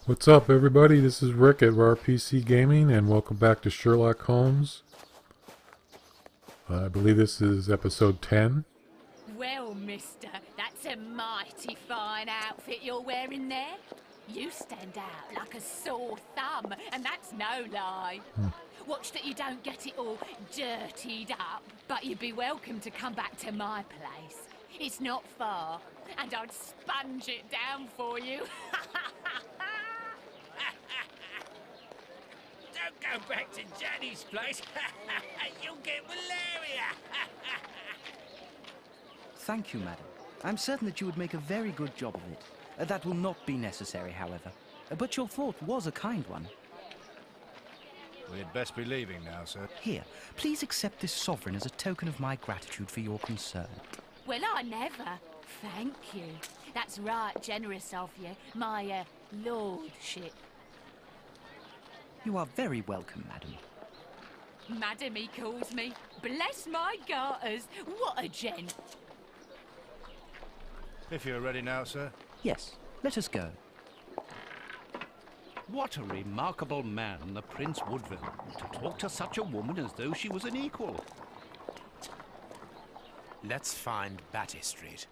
What's up, everybody? This is Rick at RPC Gaming, and welcome back to Sherlock Holmes. I believe this is episode 10. Well, mister, that's a mighty fine outfit you're wearing there. You stand out like a sore thumb, and that's no lie. Watch that you don't get it all dirtied up, but you'd be welcome to come back to my place. It's not far, and I'd sponge it down for you. Don't go back to Jenny's place. You'll get malaria. Thank you, madam. I'm certain that you would make a very good job of it. That will not be necessary, however. But your thought was a kind one. We'd best be leaving now, sir. Here, please accept this sovereign as a token of my gratitude for your concern. Well, I never. Thank you. That's right generous of you, my, lordship. You are very welcome, madam. Madam, he calls me. Bless my garters. What a gent. If you're ready now, sir. Yes, let us go. What a remarkable man, the Prince Woodville, to talk to such a woman as though she was an equal. Let's find Batty Street.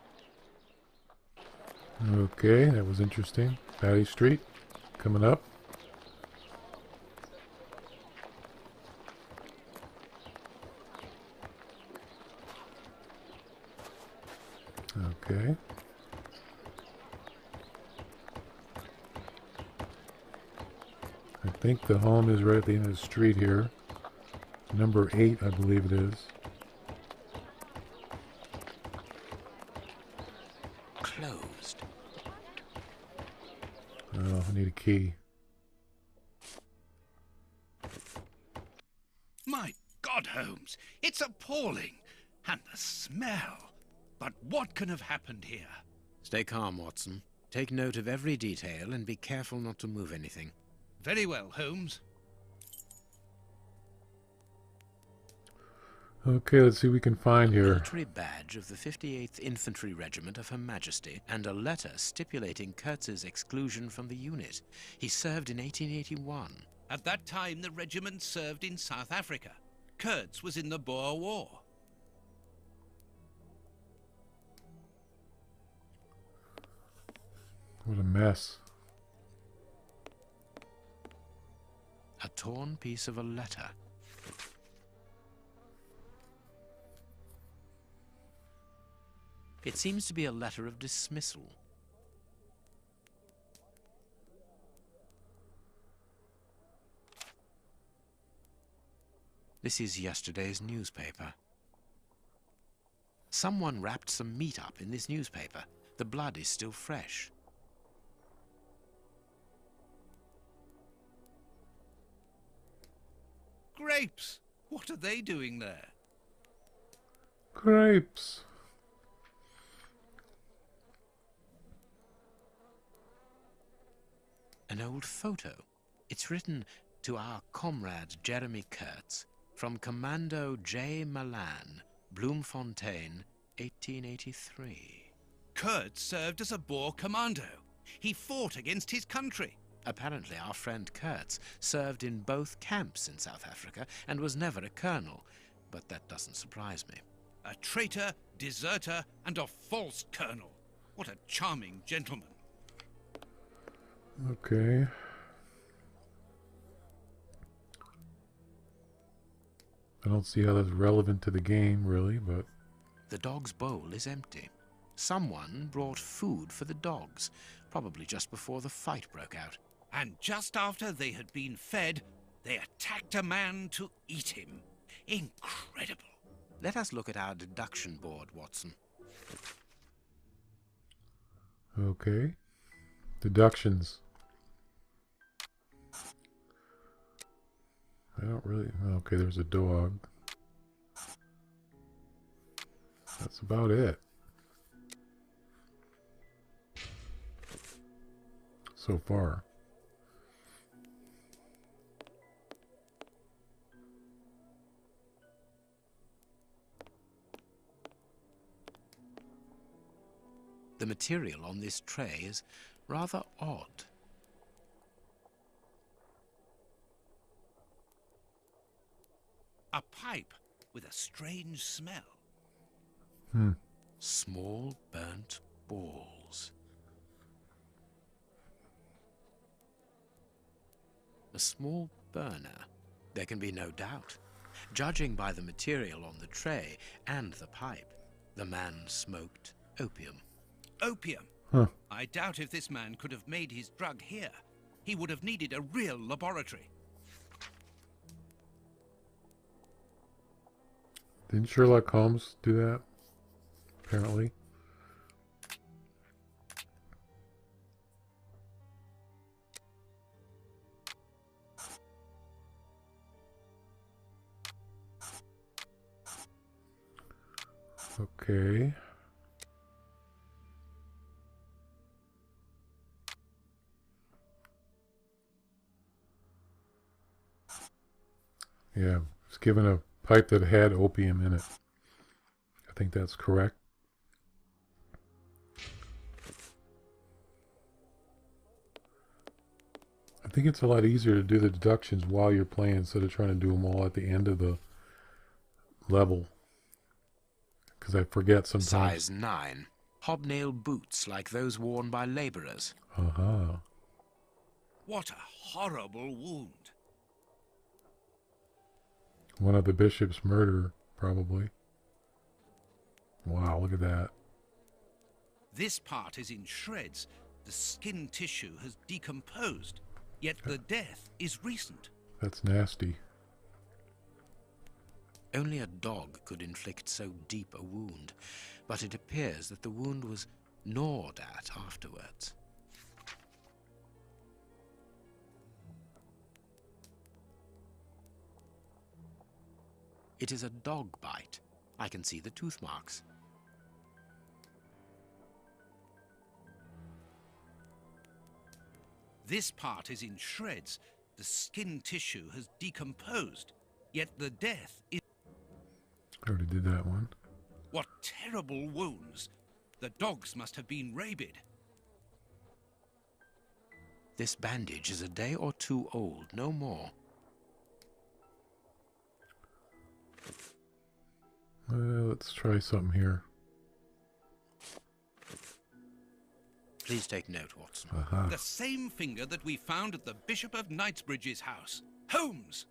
Okay, that was interesting. Patty Street, coming up. Okay. I think the home is right at the end of the street here. Number 8, I believe it is. Closed. Oh, I need a key. My God, Holmes, it's appalling. And the smell. But what can have happened here? Stay calm, Watson. Take note of every detail and be careful not to move anything. Very well, Holmes. Okay, let's see what we can find here. Military badge of the 58th Infantry Regiment of Her Majesty, and a letter stipulating Kurtz's exclusion from the unit. He served in 1881. At that time, the regiment served in South Africa. Kurtz was in the Boer War. What a mess. A torn piece of a letter. It seems to be a letter of dismissal. This is yesterday's newspaper. Someone wrapped some meat up in this newspaper. The blood is still fresh. Grapes! What are they doing there? Grapes. An old photo. It's written to our comrade Jeremy Kurtz from Commando J. Malan, Bloemfontein, 1883. Kurtz served as a Boer commando. He fought against his country. Apparently our friend Kurtz served in both camps in South Africa and was never a colonel, but that doesn't surprise me. A traitor, deserter, and a false colonel. What a charming gentleman. Okay. I don't see how that's relevant to the game, really, but... The dog's bowl is empty. Someone brought food for the dogs, probably just before the fight broke out. And just after they had been fed, they attacked a man to eat him. Incredible. Let us look at our deduction board, Watson. Okay. Deductions. I don't really... Okay, there's a dog. That's about it. So far. The material on this tray is rather odd. A pipe with a strange smell. Small burnt balls. A small burner. There can be no doubt. Judging by the material on the tray and the pipe, the man smoked opium. Opium? Huh. I doubt if this man could have made his drug here. He would have needed a real laboratory. Didn't Sherlock Holmes do that? Apparently. Okay. Yeah, it's given a pipe that had opium in it. I think that's correct. I think it's a lot easier to do the deductions while you're playing instead of trying to do them all at the end of the level. Because I forget sometimes. Size 9. Hobnail boots like those worn by labourers. Uh-huh. What a horrible wound. One of the bishop's murder, probably. Wow, look at that. This part is in shreds. The skin tissue has decomposed, yet the death is recent. That's nasty. Only a dog could inflict so deep a wound, but it appears that the wound was gnawed at afterwards. It is a dog bite. I can see the tooth marks. This part is in shreds. The skin tissue has decomposed, yet the death is... I already did that one. What terrible wounds! The dogs must have been rabid. This bandage is a day or two old, no more. Let's try something here. Please take note, Watson. Aha. The same finger that we found at the Bishop of Knightsbridge's house. Holmes!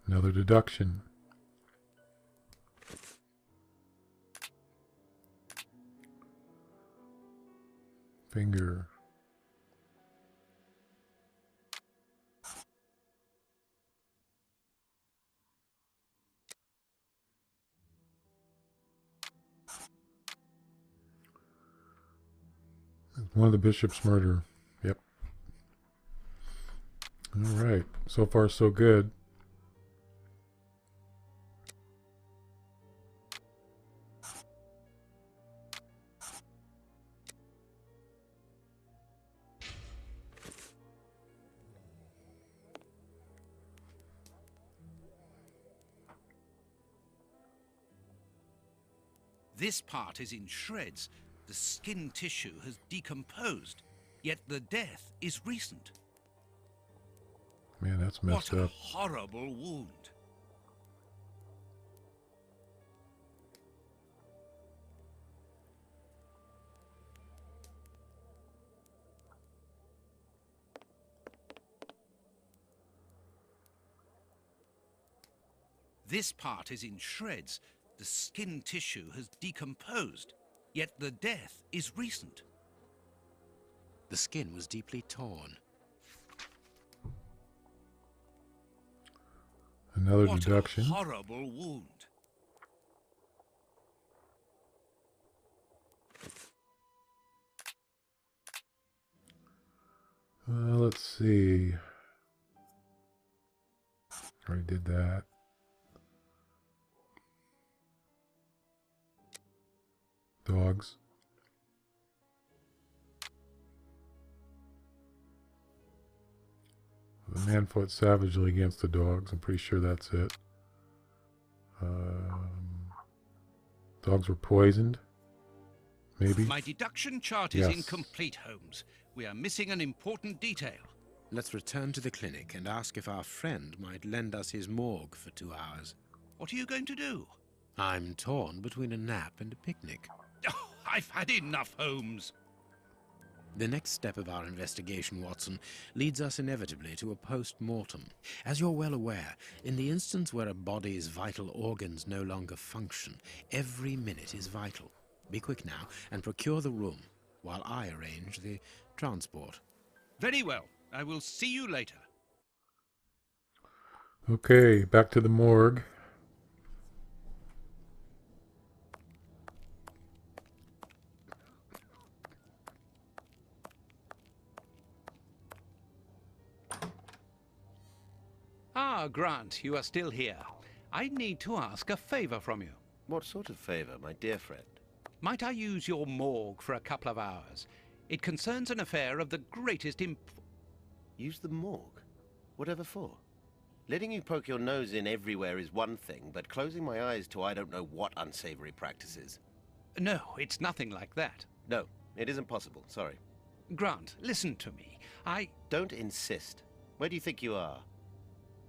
Another deduction. Finger. One of the bishop's murder. Yep. All right. So far, so good. This part is in shreds. The skin tissue has decomposed, yet the death is recent. Man, that's messed What a up. horrible wound. This part is in shreds. The skin tissue has decomposed, yet the death is recent. The skin was deeply torn. Another What deduction. a horrible wound. Let's see. Already did that. Dogs. The man fought savagely against the dogs. I'm pretty sure that's it. Dogs were poisoned. Maybe. My deduction chart is Yes. incomplete, Holmes. We are missing an important detail. Let's return to the clinic and ask if our friend might lend us his morgue for 2 hours. What are you going to do? I'm torn between a nap and a picnic. Oh, I've had enough, Holmes. The next step of our investigation, Watson, leads us inevitably to a post-mortem. As you're well aware, in the instance where a body's vital organs no longer function, every minute is vital. Be quick now and procure the room, while I arrange the transport. Very well. I will see you later. Okay, back to the morgue. Ah, Grant, you are still here. I need to ask a favor from you. What sort of favor, my dear friend? Might I use your morgue for a couple of hours? It concerns an affair of the greatest Use the morgue? Whatever for? Letting you poke your nose in everywhere is one thing, but closing my eyes to I don't know what unsavory practices. No, it's nothing like that. No, it isn't possible, sorry. Grant, listen to me. Don't insist. Where do you think you are?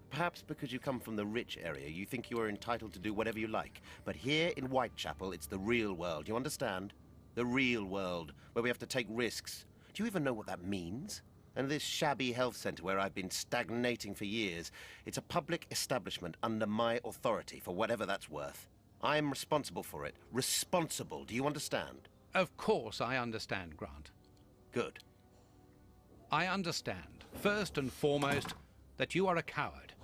Perhaps because you come from the rich area, you think you are entitled to do whatever you like. But here in Whitechapel, it's the real world, you understand? The real world, where we have to take risks. Do you even know what that means? And this shabby health centre where I've been stagnating for years, it's a public establishment under my authority, for whatever that's worth. I am responsible for it. Responsible, do you understand? Of course I understand, Grant. Good. I understand, first and foremost, that you are a coward.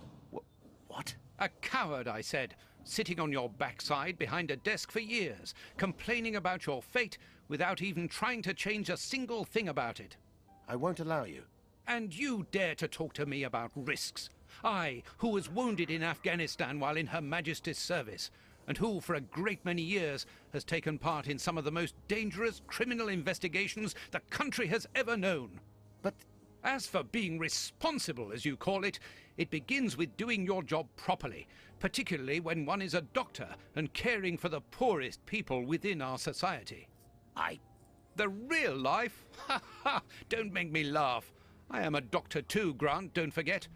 What? A coward, I said, sitting on your backside behind a desk for years, complaining about your fate without even trying to change a single thing about it. I won't allow you. And you dare to talk to me about risks? I, who was wounded in Afghanistan while in Her Majesty's service, and who, for a great many years, has taken part in some of the most dangerous criminal investigations the country has ever known. But as for being responsible, as you call it, it begins with doing your job properly, particularly when one is a doctor and caring for the poorest people within our society. The real life? Ha ha! Don't make me laugh. I am a doctor too, Grant, don't forget.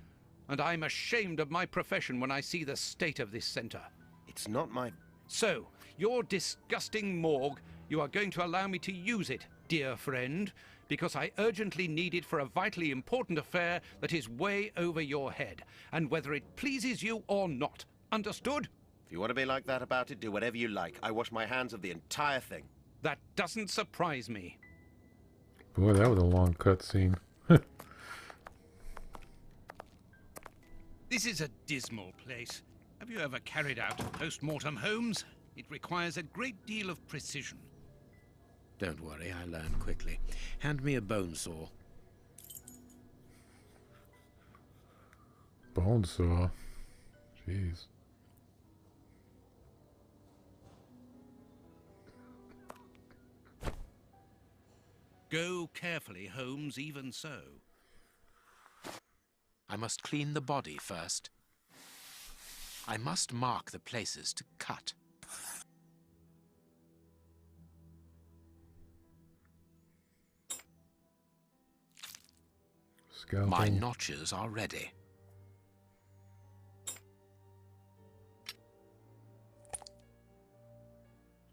And I'm ashamed of my profession when I see the state of this centre. It's not my... So, your disgusting morgue, you are going to allow me to use it, dear friend, because I urgently need it for a vitally important affair that is way over your head, and whether it pleases you or not. Understood? If you want to be like that about it, do whatever you like. I wash my hands of the entire thing. That doesn't surprise me. Boy, that was a long cutscene. This is a dismal place. Have you ever carried out a post-mortem, Holmes? It requires a great deal of precision. Don't worry, I learn quickly. Hand me a bone saw. Bone saw. Jeez. Go carefully, Holmes, even so. I must clean the body first. I must mark the places to cut. Scalpel. My notches are ready.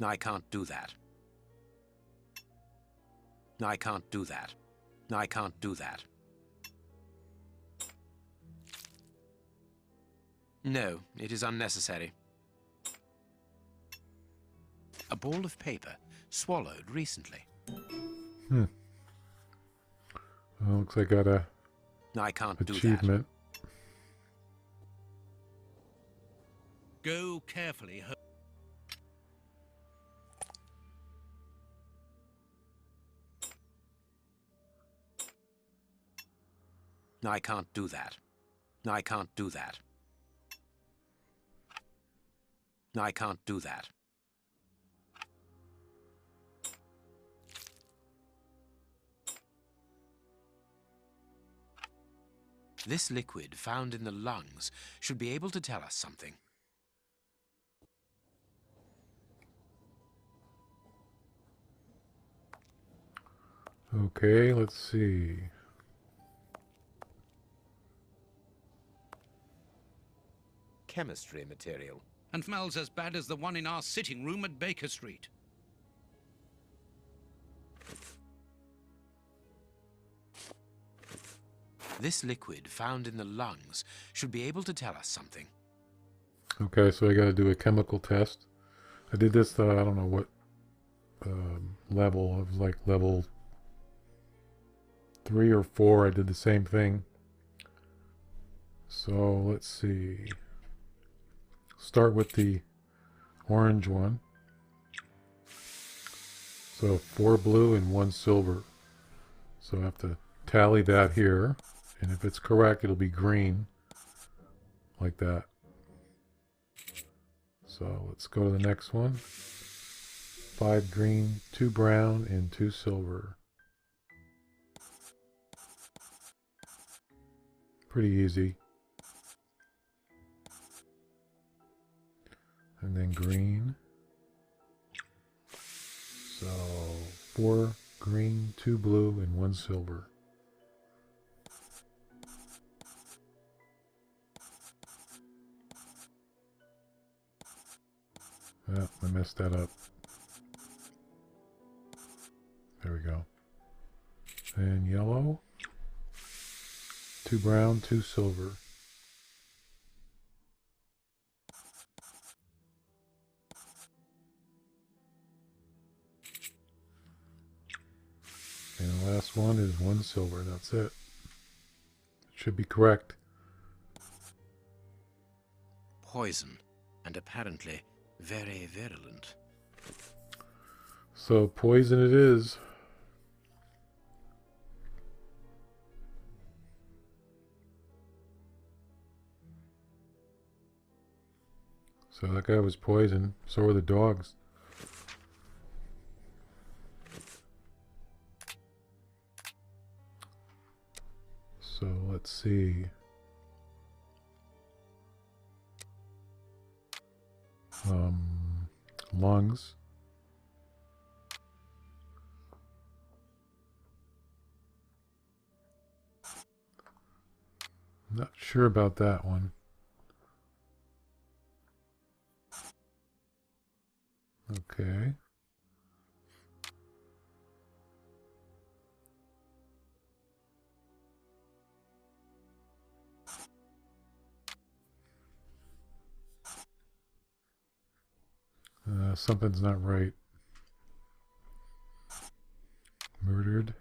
I can't do that. I can't do that. I can't do that. No, it is unnecessary. A ball of paper, swallowed recently. Well, looks like I got a I can't do that. achievement. Go carefully, Holmes. I can't do that. I can't do that. I can't do that. This liquid found in the lungs should be able to tell us something. Okay, let's see. chemistry material. And smells as bad as the one in our sitting room at Baker Street. This liquid found in the lungs should be able to tell us something. Okay, so I got to do a chemical test. I did this, I don't know what level. It was like level 3 or 4. I did the same thing. So let's see. Start with the orange one. So 4 blue and 1 silver. So I have to tally that here. And if it's correct, it'll be green. Like that. So let's go to the next one. 5 green, 2 brown, and 2 silver. Pretty easy. And then green. So 4 green, 2 blue, and 1 silver. Oh, I messed that up. There we go. And yellow. 2 brown, 2 silver. And the last one is 1 silver. That's it. It should be correct. Poison, and apparently very virulent. So poison it is. So that guy was poisoned. So were the dogs. So let's see. Lungs. Not sure about that one. Okay. Something's not right. Murdered.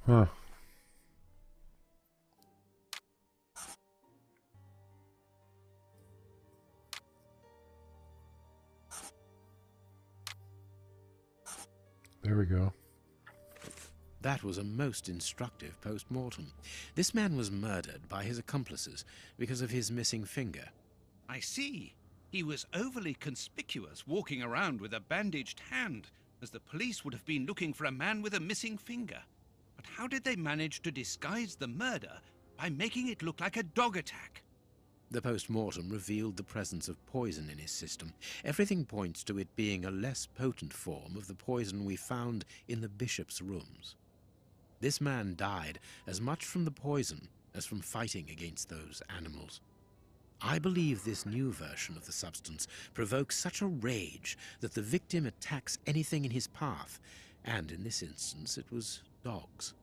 Huh. There we go. That was a most instructive post-mortem. This man was murdered by his accomplices because of his missing finger. I see. He was overly conspicuous, walking around with a bandaged hand, as the police would have been looking for a man with a missing finger. But how did they manage to disguise the murder by making it look like a dog attack? The post-mortem revealed the presence of poison in his system. Everything points to it being a less potent form of the poison we found in the bishop's rooms. This man died as much from the poison as from fighting against those animals. I believe this new version of the substance provokes such a rage that the victim attacks anything in his path, and in this instance it was dogs.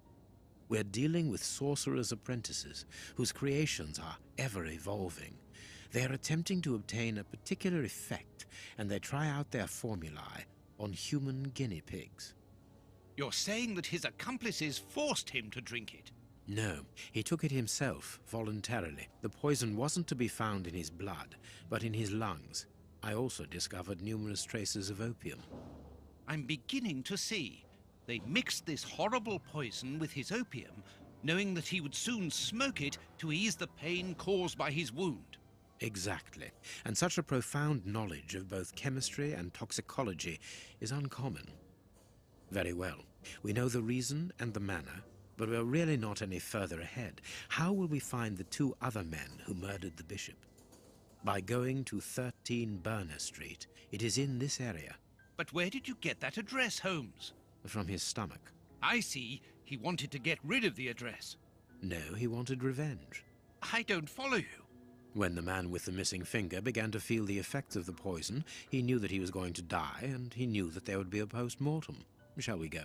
We're dealing with sorcerers' apprentices whose creations are ever evolving. They are attempting to obtain a particular effect, and they try out their formulae on human guinea pigs. You're saying that his accomplices forced him to drink it? No, he took it himself, voluntarily. The poison wasn't to be found in his blood, but in his lungs. I also discovered numerous traces of opium. I'm beginning to see. They mixed this horrible poison with his opium, knowing that he would soon smoke it to ease the pain caused by his wound. Exactly. And such a profound knowledge of both chemistry and toxicology is uncommon. Very well. We know the reason and the manner, but we're really not any further ahead. How will we find the 2 other men who murdered the bishop? By going to 13 Burner Street. It is in this area. But where did you get that address, Holmes? From his stomach. I see. He wanted to get rid of the address. No, he wanted revenge. I don't follow you. When the man with the missing finger began to feel the effects of the poison, he knew that he was going to die, and he knew that there would be a post-mortem. Shall we go?